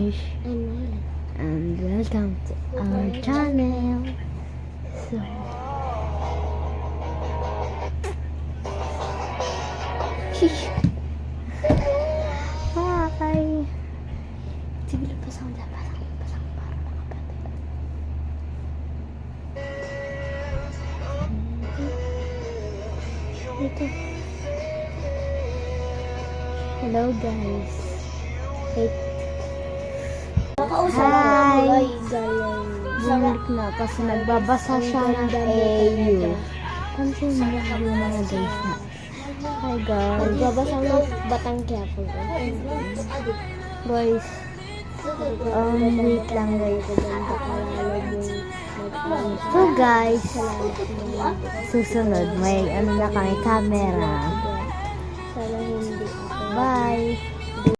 Anish, and welcome to our channel. So, hi. Sige lang, pasang para makapatid. Ito. Hello guys. Hi. Bumalik na kasi nagbabasa siya ng AU. Pansin mo yung mga guys na. Hi guys. Nagbabasa ng Batang Quiapo. Guys. Wait lang guys. So guys, susunod may ano na kami camera. Sana hindi ako. Bye.